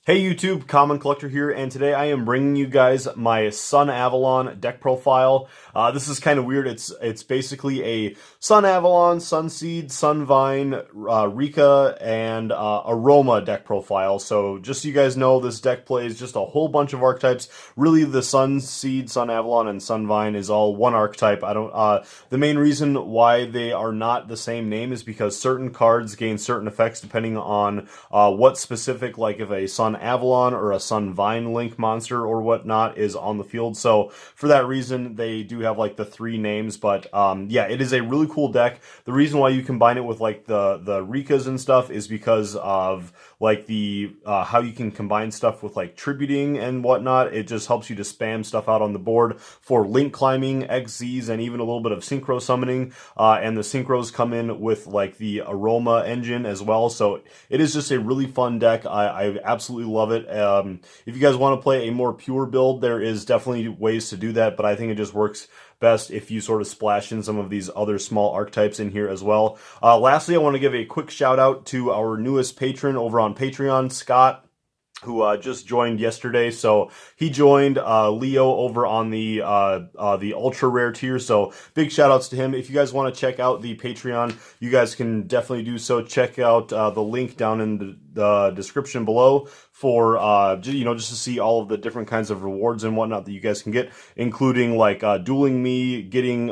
Hey YouTube, Common Collector here, and today I am bringing you guys my Sunavalon deck profile. This is kind of weird. It's basically a Sunavalon, Sunseed, Sunvine, Rika, and Aroma deck profile. So just so you guys know, this deck plays just a whole bunch of archetypes. Really, the Sunseed, Sunavalon, and Sunvine is all one archetype. I don't. The main reason why they are not the same name is because certain cards gain certain effects depending on what specific, like if a Sun Avalon or a Sun Vine Link monster or whatnot is on the field. So for that reason, they do have like the three names. But yeah, it is a really cool deck. The reason why you combine it with like the Rikas and stuff is because of like the how you can combine stuff with like tributing and whatnot. It just helps you to spam stuff out on the board for link climbing, XZs, and even a little bit of synchro summoning. And the synchros come in with like the Aroma engine as well. So it is just a really fun deck. I absolutely love it. If you guys want to play a more pure build, there is definitely ways to do that, but I think it just works best if you sort of splash in some of these other small archetypes in here as well. Lastly, I want to give a quick shout out to our newest patron over on Patreon, Scott, who just joined yesterday. So he joined Leo over on the ultra rare tier. So big shout outs to him. If you guys want to check out the Patreon, you guys can definitely do so. Check out the link down in the description below for just to see all of the different kinds of rewards and whatnot that you guys can get, including like dueling me, getting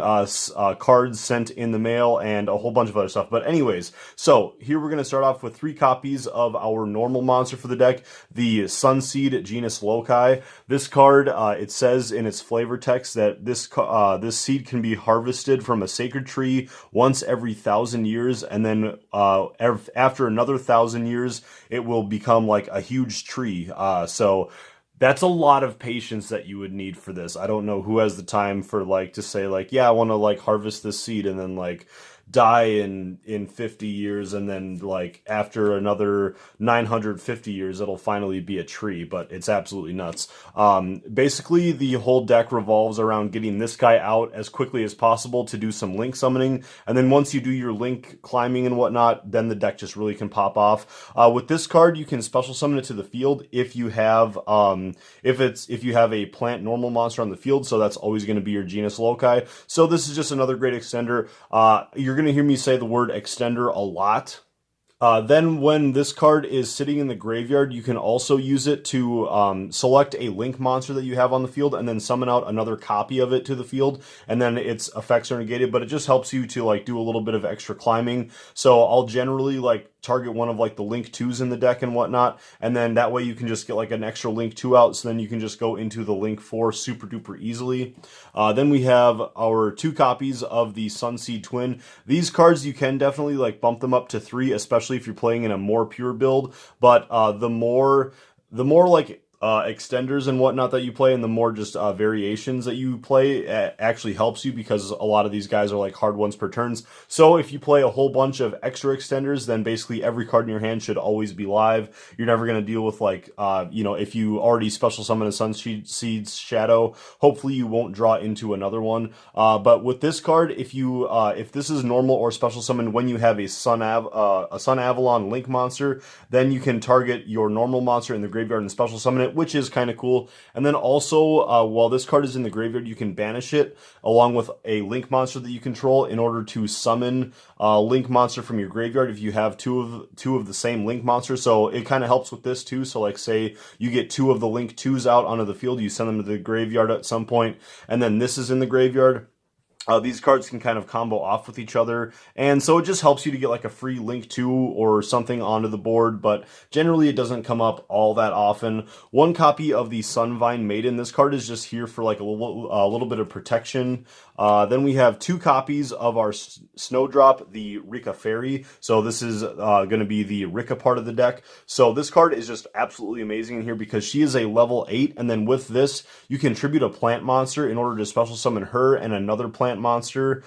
cards sent in the mail, and a whole bunch of other stuff. But anyways, so here we're going to start off with 3 copies of our normal monster for the deck, the Sunseed Genus Loci. This card, it says in its flavor text that this seed can be harvested from a sacred tree once every 1,000 years, and then after another 1,000 years, it will become like a huge tree. So that's a lot of patience that you would need for this. I don't know who has the time for like to say like, yeah, I want to like harvest this seed and then like die in 50 years, and then like after another 950 years it'll finally be a tree. But it's absolutely nuts. Basically the whole deck revolves around getting this guy out as quickly as possible to do some link summoning, and then once you do your link climbing and whatnot, then the deck just really can pop off. With this card, you can special summon it to the field if you have if you have a plant normal monster on the field. So that's always going to be your Genus Loci. So this is just another great extender. You're going to hear me say the word extender a lot. Then when this card is sitting in the graveyard, you can also use it to select a link monster that you have on the field and then summon out another copy of it to the field, and then its effects are negated, but it just helps you to like do a little bit of extra climbing. So I'll generally like target one of like the link 2s in the deck and whatnot, and then that way you can just get like an extra link 2 out, so then you can just go into the link 4 super duper easily. Then we have our 2 copies of the Sunseed Twin. These cards you can definitely like bump them up to 3, especially if you're playing in a more pure build, but the more like extenders and whatnot that you play, and the more just variations that you play actually helps you, because a lot of these guys are like hard ones per turns. So if you play a whole bunch of extra extenders, then basically every card in your hand should always be live. You're never going to deal with like if you already special summon a Sunseed's Shadow, hopefully you won't draw into another one. But with this card, if this is normal or special summon when you have a Sun Avalon Link monster, then you can target your normal monster in the graveyard and special summon it, which is kind of cool. And then also, while this card is in the graveyard, you can banish it along with a link monster that you control in order to summon a link monster from your graveyard if you have two of the same link monster. So it kind of helps with this too. So like say you get 2 of the link 2s out onto the field, you send them to the graveyard at some point, and then this is in the graveyard. These cards can kind of combo off with each other, and so it just helps you to get like a free link 2 or something onto the board, but generally it doesn't come up all that often. 1 copy of the Sunvine Maiden. This card is just here for like a little bit of protection. Then we have 2 copies of our Snowdrop, the Rika Fairy. So this is going to be the Rika part of the deck. So this card is just absolutely amazing in here because she is a level 8, and then with this you can tribute a plant monster in order to special summon her and another plant monster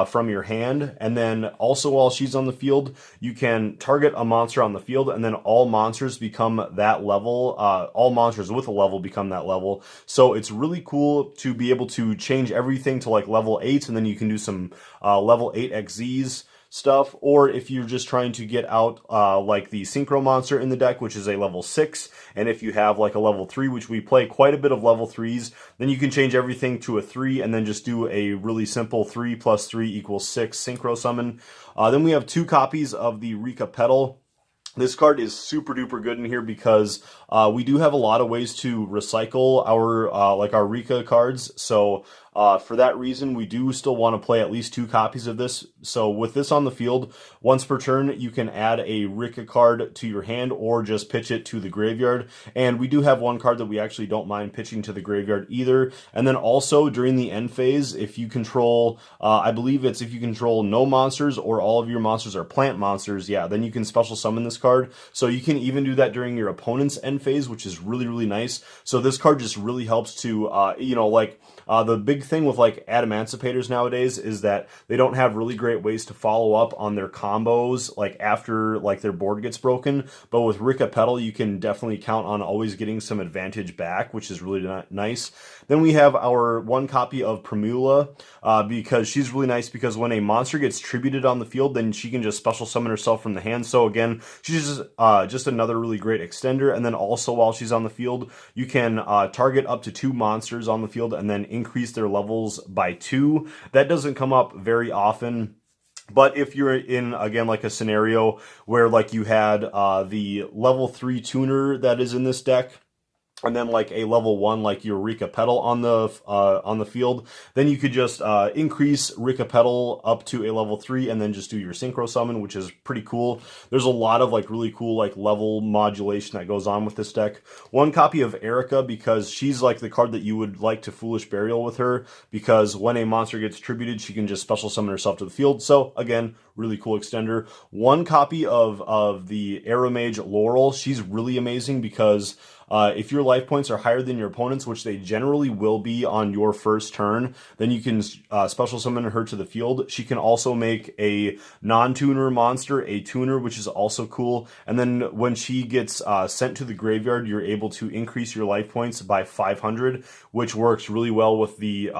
from your hand. And then also while she's on the field, you can target a monster on the field, and then all monsters become that level. All monsters with a level become that level. So it's really cool to be able to change everything to like level 8, and then you can do some level 8 XZs. stuff, or if you're just trying to get out like the Synchro Monster in the deck, which is a level 6, and if you have like a level 3, which we play quite a bit of level 3s, then you can change everything to a 3 and then just do a really simple 3 plus 3 equals 6 Synchro Summon. Then we have 2 copies of the Rika Petal. This card is super duper good in here because we do have a lot of ways to recycle our like our Rika cards. So for that reason, we do still want to play at least 2 copies of this. So with this on the field, once per turn, you can add a Rika card to your hand or just pitch it to the graveyard. And we do have 1 card that we actually don't mind pitching to the graveyard either. And then also during the end phase, if you control, I believe it's if you control no monsters or all of your monsters are plant monsters, yeah, then you can special summon this card. So you can even do that during your opponent's end phase, which is really, really nice. So this card just really helps to, you know, like, the big thing with like Adamanticators nowadays is that they don't have really great ways to follow up on their combos like after like their board gets broken. But with Rika Petal, you can definitely count on always getting some advantage back, which is really nice. Then we have our 1 copy of Primula because she's really nice because when a monster gets tributed on the field, then she can just special summon herself from the hand. So again, she's just another really great extender. And then also while she's on the field, you can target up to 2 monsters on the field and then increase their levels by 2. That doesn't come up very often. But if you're in, again, like a scenario where like you had the level 3 tuner that is in this deck, and then like a level 1 like your Rika Petal on the field, then you could just increase Rika Petal up to a level 3 and then just do your Synchro Summon, which is pretty cool. There's a lot of like really cool like level modulation that goes on with this deck. 1 copy of Erica because she's like the card that you would like to Foolish Burial with her, because when a monster gets tributed, she can just special summon herself to the field. So again, really cool extender. 1 copy of the Aeromage Laurel. She's really amazing because if your life points are higher than your opponent's, which they generally will be on your first turn, then you can special summon her to the field. She can also make a non-tuner monster a tuner, which is also cool. And then when she gets sent to the graveyard, you're able to increase your life points by 500, which works really well with the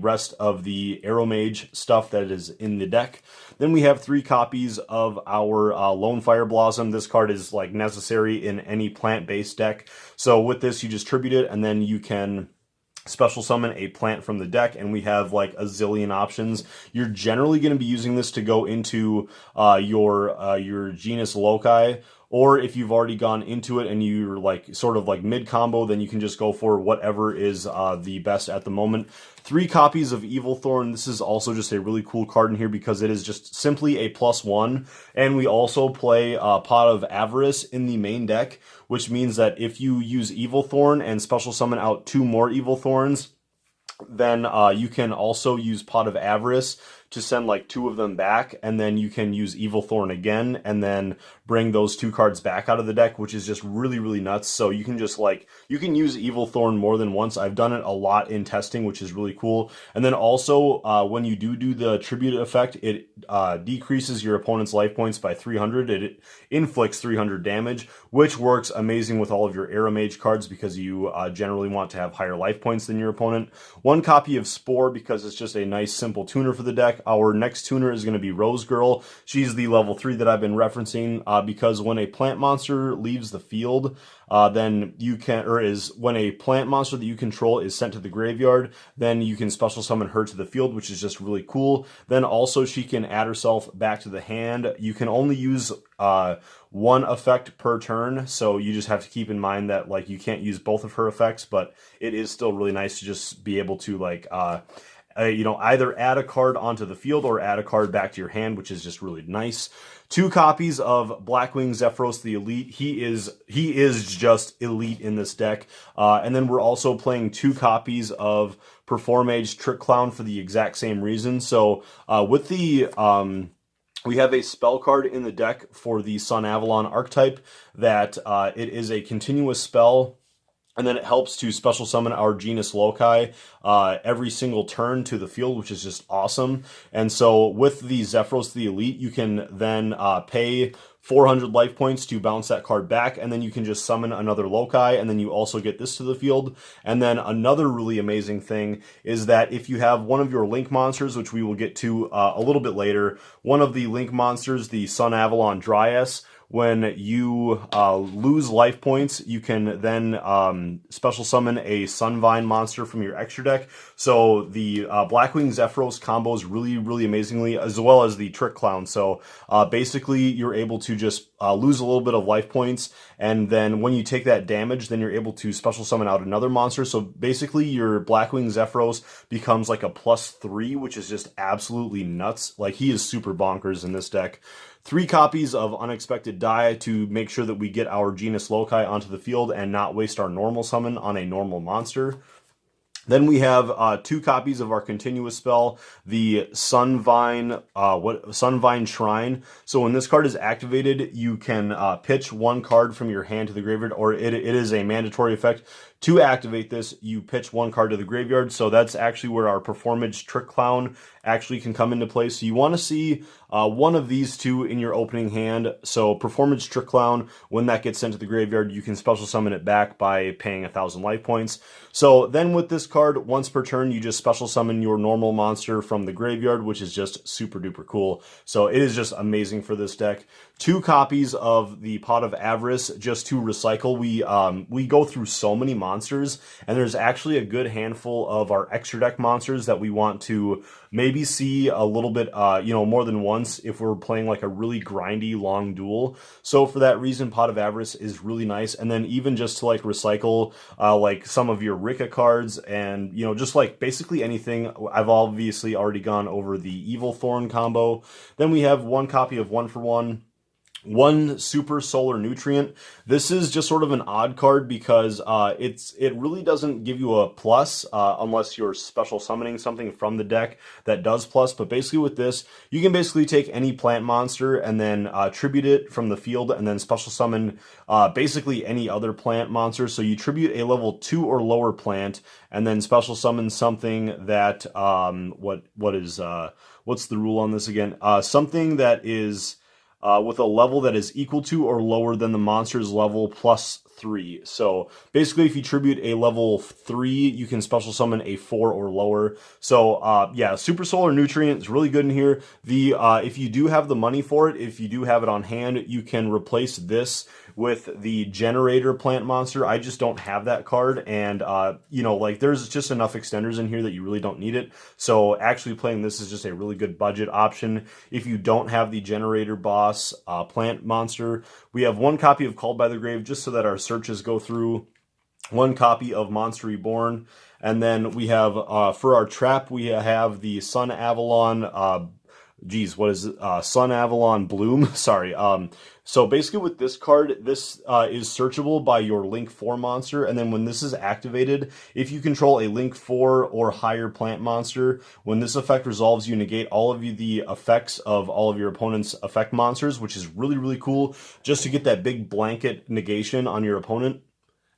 rest of the Aeromage stuff that is in the deck. Then we have 3 copies of our Lone Fire Blossom. This card is like necessary in any plant-based deck. So with this, you just tribute it, and then you can special summon a plant from the deck, and we have like a zillion options. You're generally going to be using this to go into your genus loci, or if you've already gone into it and you're like sort of like mid combo, then you can just go for whatever is the best at the moment. 3 copies of Evil Thorn. This is also just a really cool card in here because it is just simply a +1. And we also play Pot of Avarice in the main deck, which means that if you use Evil Thorn and special summon out 2 more Evil Thorns, then you can also use Pot of Avarice to send like 2 of them back, and then you can use Evil Thorn again and then bring those 2 cards back out of the deck, which is just really, really nuts. So you can just like, you can use Evil Thorn more than once. I've done it a lot in testing, which is really cool. And then also when you do the tribute effect, it decreases your opponent's life points by 300. It inflicts 300 damage, which works amazing with all of your Aeromage cards because you generally want to have higher life points than your opponent. 1 copy of Spore because it's just a nice simple tuner for the deck. Our next tuner is going to be Rose Girl. She's the level 3 that I've been referencing because when a plant monster leaves the field, then you can, or is when a plant monster that you control is sent to the graveyard, then you can special summon her to the field, which is just really cool. Then also she can add herself back to the hand. You can only use 1 effect per turn, so you just have to keep in mind that like you can't use both of her effects, but it is still really nice to just be able to like you know, either add a card onto the field or add a card back to your hand, which is just really nice. 2 copies of Blackwing Zephyros the Elite. He is just elite in this deck. And then we're also playing 2 copies of Performage Trick Clown for the exact same reason. So with the we have a spell card in the deck for the Sunavalon archetype that it is a continuous spell And then it helps to special summon our Genus Loci every single turn to the field, which is just awesome. And so with the Zephyros the Elite, you can then pay 400 life points to bounce that card back, and then you can just summon another Loci, and then you also get this to the field. And then another really amazing thing is that if you have one of your Link monsters, which we will get to a little bit later, one of the Link monsters, the Sunavalon Dryas, when you lose life points, you can then special summon a Sunvine monster from your extra deck. So the Blackwing Zephyros combos really amazingly, as well as the Trick Clown. So basically, you're able to just lose a little bit of life points, and then when you take that damage, then you're able to special summon out another monster. So basically, your Blackwing Zephyros becomes like a +3, which is just absolutely nuts. Like, he is super bonkers in this deck. 3 copies of Unexpected Die to make sure that we get our Genus Loci onto the field and not waste our normal summon on a normal monster. Then we have 2 copies of our continuous spell, the Sunvine Shrine. So when this card is activated, you can pitch 1 card from your hand to the graveyard, or it is a mandatory effect. To activate this, you pitch 1 card to the graveyard. So that's actually where our Performance Trick Clown actually can come into play. So you want to see one of these 2 in your opening hand. So Performance Trick Clown, when that gets sent to the graveyard, you can special summon it back by paying 1,000 life points. So then with this card, once per turn, you just special summon your normal monster from the graveyard, which is just super duper cool. So it is just amazing for this deck. 2 copies of the Pot of Avarice just to recycle. We go through so many monsters, and there's actually a good handful of our extra deck monsters that we want to maybe see a little bit, more than once if we're playing like a really grindy long duel. So for that reason, Pot of Avarice is really nice. And then even just to like recycle like some of your Rika cards, and just like basically anything. I've obviously already gone over the Evil Thorn combo. Then we have 1 copy of 1-for-1. 1 Super Solar Nutrient. This is just sort of an odd card because it really doesn't give you a plus unless you're special summoning something from the deck that does plus. But basically with this, you can basically take any plant monster and then tribute it from the field, and then special summon basically any other plant monster. So you tribute a level 2 or lower plant, and then special summon something that what's the rule on this again? Something that is with a level that is equal to or lower than the monster's level +3. So basically, if you tribute a level 3, you can special summon a 4 or lower. So yeah, Super Solar Nutrient is really good in here. If you do have the money for it, if you do have it on hand, you can replace this with the Generator plant monster. I just don't have that card, and like there's just enough extenders in here that you really don't need it. So actually playing this is just a really good budget option if you don't have the Generator boss plant monster. We have 1 copy of Called by the Grave just so that our searches go through. 1 copy of Monster Reborn, and then we have for our trap we have the Sunavalon. Sunavalon Bloom. Sorry. So basically with this card, this is searchable by your Link 4 monster, and then when this is activated, if you control a Link 4 or higher plant monster, when this effect resolves, you negate all of the effects of all of your opponent's effect monsters, which is really cool, just to get that big blanket negation on your opponent.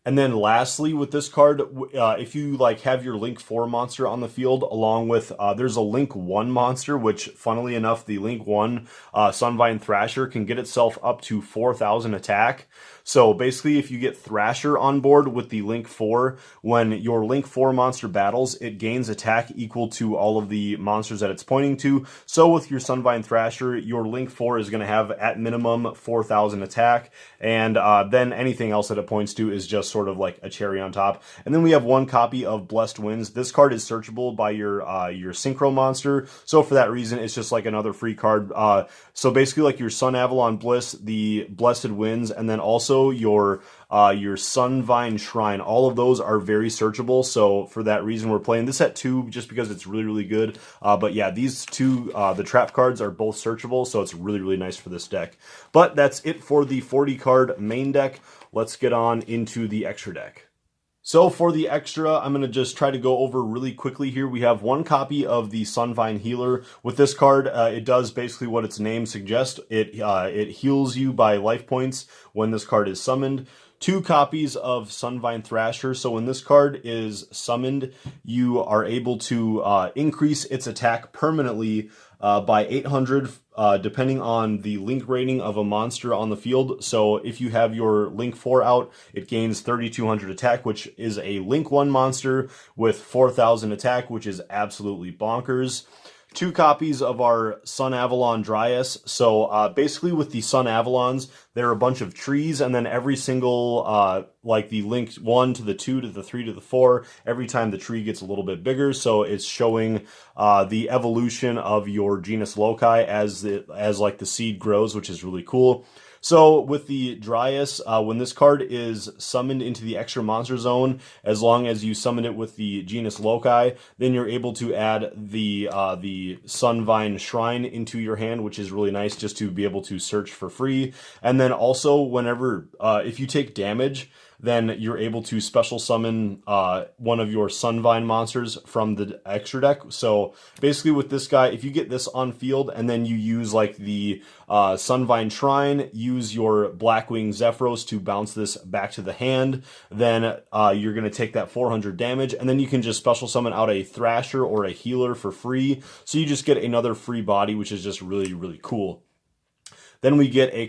And then lastly, with this card, if you like have your Link 4 monster on the field, along with, there's a Link 1 monster, which funnily enough, the Link 1 Sunvine Thrasher can get itself up to 4,000 attack. So basically, if you get Thrasher on board with the Link 4, when your Link 4 monster battles, it gains attack equal to all of the monsters that it's pointing to. So with your Sunvine Thrasher, your Link 4 is going to have at minimum 4,000 attack, and then anything else that it points to is just sort of like a cherry on top. And then we have 1 copy of Blessed Winds. This card is searchable by your Synchro monster, so for that reason, it's just like another free card. So basically, like your Sunavalon Bliss, the Blessed Winds, and then also your Sunvine Shrine. All of those are very searchable, so for that reason, we're playing this at 2 just because it's really good. But yeah, these 2, the trap cards are both searchable, so it's really nice for this deck. But that's it for the 40 card main deck. Let's get on into the extra deck. So for the extra, I'm going to just try to go over really quickly here. We have 1 copy of the Sunvine Healer. With this card, it does basically what its name suggests. It heals you by life points when this card is summoned. 2 copies of Sunvine Thrasher. So when this card is summoned, you are able to increase its attack permanently by 800, depending on the link rating of a monster on the field. So if you have your link 4 out, it gains 3200 attack, which is a link 1 monster with 4000 attack, which is absolutely bonkers. 2 copies of our Sunavalon Dryas. So basically with the Sunavalons, there are a bunch of trees, and then every single, like the link 1 to the 2 to the 3 to the 4, every time the tree gets a little bit bigger. So it's showing the evolution of your genus loci as like the seed grows, which is really cool. So with the Dryas, when this card is summoned into the extra monster zone, as long as you summon it with the genus loci, then you're able to add the Sunvine Shrine into your hand, which is really nice just to be able to search for free. And then also whenever, if you take damage, then you're able to special summon one of your Sunvine monsters from the extra deck. So basically with this guy, if you get this on field and then you use like the Sunvine Shrine, use your Blackwing Zephyros to bounce this back to the hand, then you're going to take that 400 damage, and then you can just special summon out a Thrasher or a Healer for free. So you just get another free body, which is just really, really cool. Then we get a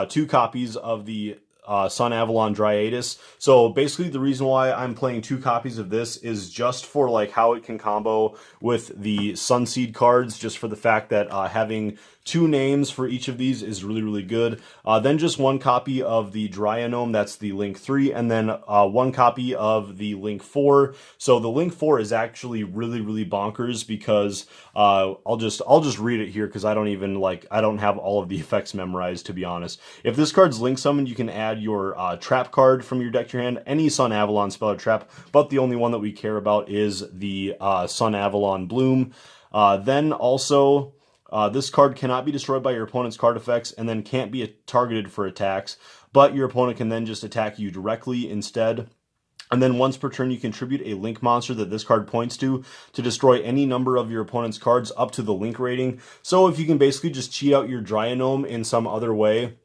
2 copies of the Sunavalon Dryatus. So basically the reason why I'm playing 2 copies of this is just for like how it can combo with the Sunseed cards, just for the fact that having 2 names for each of these is really, really good. Then just 1 copy of the Dryanome, that's the Link 3, and then 1 copy of the Link 4. So the Link 4 is actually really, really bonkers because I'll just read it here because I don't have all of the effects memorized, to be honest. If this card's Link summoned, you can add your trap card from your deck to your hand, any Sunavalon spell or trap, but the only one that we care about is the Sunavalon Bloom. Then also, this card cannot be destroyed by your opponent's card effects and then can't be targeted for attacks, but your opponent can then just attack you directly instead. And then once per turn, you contribute a link monster that this card points to destroy any number of your opponent's cards up to the link rating. So if you can basically just cheat out your Dryanome in some other way,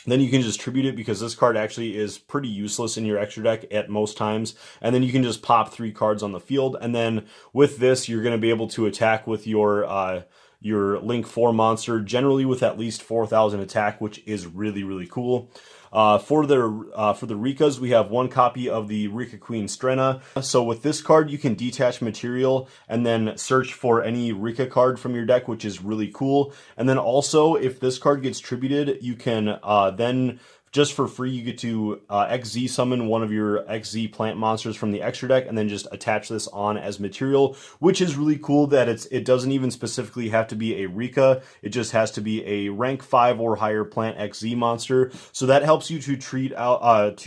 then you can just tribute it, because this card actually is pretty useless in your extra deck at most times. And then you can just pop 3 cards on the field. And then with this, you're going to be able to attack with your Link 4 monster, generally with at least 4000 attack, which is really, really cool. For the Rikas, we have 1 copy of the Rika Queen Strenna. So with this card, you can detach material and then search for any Rika card from your deck, which is really cool. And then also, if this card gets tributed, you can then, just for free, you get to XZ summon one of your XZ plant monsters from the extra deck and then just attach this on as material, which is really cool that it doesn't even specifically have to be a Rika. It just has to be a rank 5 or higher plant XZ monster. So that helps you to cheat out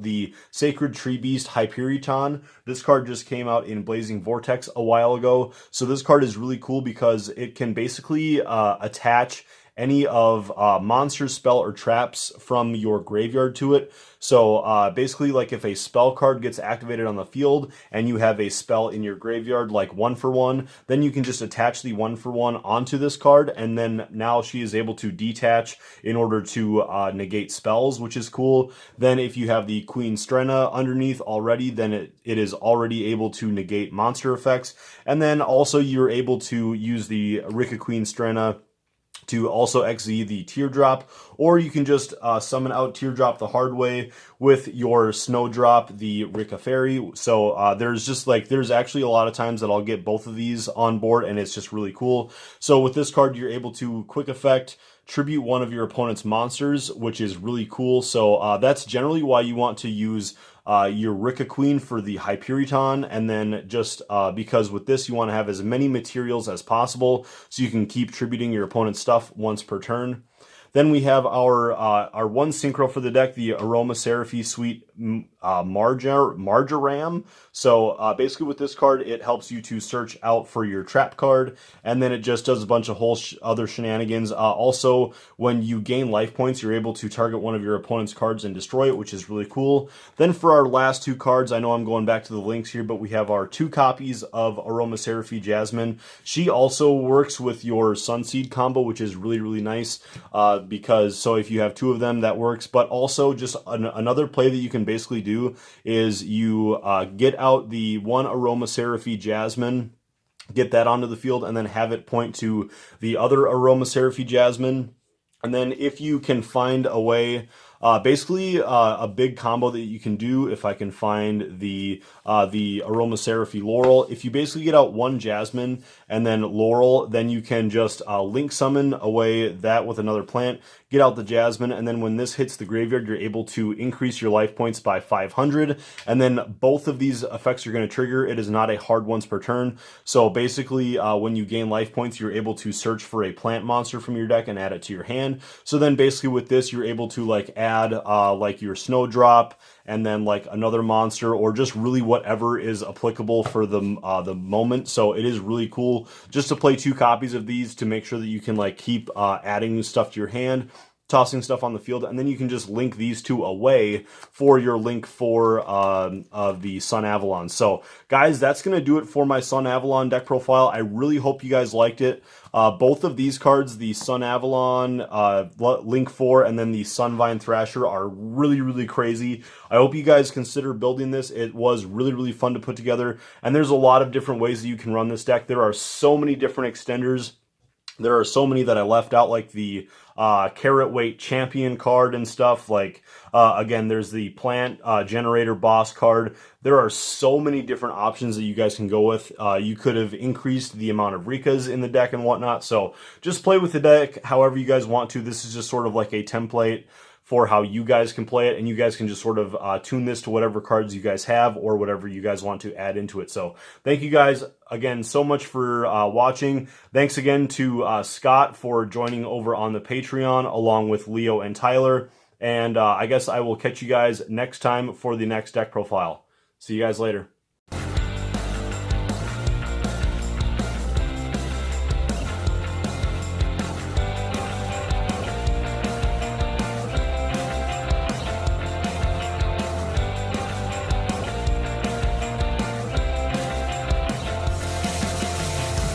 the Sacred Tree Beast Hyperion. This card just came out in Blazing Vortex a while ago. So this card is really cool because it can basically attach any of monster, spell, or traps from your graveyard to it. So basically, like if a spell card gets activated on the field and you have a spell in your graveyard, like 1-for-1, then you can just attach the 1-for-1 onto this card, and then now she is able to detach in order to negate spells, which is cool. Then if you have the Queen Strenna underneath already, then it is already able to negate monster effects. And then also you're able to use the Rika Queen Strenna to also XZ the Teardrop, or you can just summon out Teardrop the hard way with your Snowdrop, the Rika Fairy. So there's actually a lot of times that I'll get both of these on board, and it's just really cool. So with this card, you're able to quick effect tribute one of your opponent's monsters, which is really cool. So that's generally why you want to use your Rika Queen for the Hyperion, and then just because with this you want to have as many materials as possible so you can keep tributing your opponent's stuff once per turn. Then we have our 1 synchro for the deck, the Aroma Seraphie Sweet Marjoram. So basically with this card, it helps you to search out for your trap card, and then it just does a bunch of whole other shenanigans. Also, when you gain life points, you're able to target one of your opponent's cards and destroy it, which is really cool. Then for our last two cards, I know I'm going back to the links here, but we have our 2 copies of Aromaseraphie Jasmine. She also works with your Sunseed combo, which is really, really nice, because so if you have 2 of them, that works. But also just another play that you can basically do is you get out the 1 Aromaseraphie Jasmine, get that onto the field, and then have it point to the other Aromaseraphie Jasmine. And then if you can find a way, basically a big combo that you can do, if I can find the Aromaseraphie Laurel, if you basically get out 1 Jasmine and then Laurel, then you can just link summon away that with another plant, get out the Jasmine, and then when this hits the graveyard, you're able to increase your life points by 500, and then both of these effects are going to trigger. It is not a hard once per turn, so basically when you gain life points, you're able to search for a plant monster from your deck and add it to your hand. So then basically with this, you're able to like add like your Snowdrop, and then like another monster, or just really whatever is applicable for the moment. So it is really cool just to play 2 copies of these to make sure that you can like keep adding stuff to your hand, tossing stuff on the field, and then you can just link these 2 away for your link for the Sunavalon. So guys, that's going to do it for my Sunavalon deck profile. I really hope you guys liked it. Both of these cards, the Sunavalon, Link 4, and then the Sunvine Thrasher, are really, really crazy. I hope you guys consider building this. It was really, really fun to put together, and there's a lot of different ways that you can run this deck. There are so many different extenders. There are so many that I left out, like the Carrot Weight Champion card and stuff. Like, again, there's the Plant Generator Boss card. There are so many different options that you guys can go with. You could have increased the amount of Rikas in the deck and whatnot. So just play with the deck however you guys want to. This is just sort of like a template for how you guys can play it, and you guys can just sort of tune this to whatever cards you guys have or whatever you guys want to add into it. So thank you guys again so much for watching. Thanks again to Scott for joining over on the Patreon, along with Leo and Tyler. And I guess I will catch you guys next time for the next deck profile. See you guys later.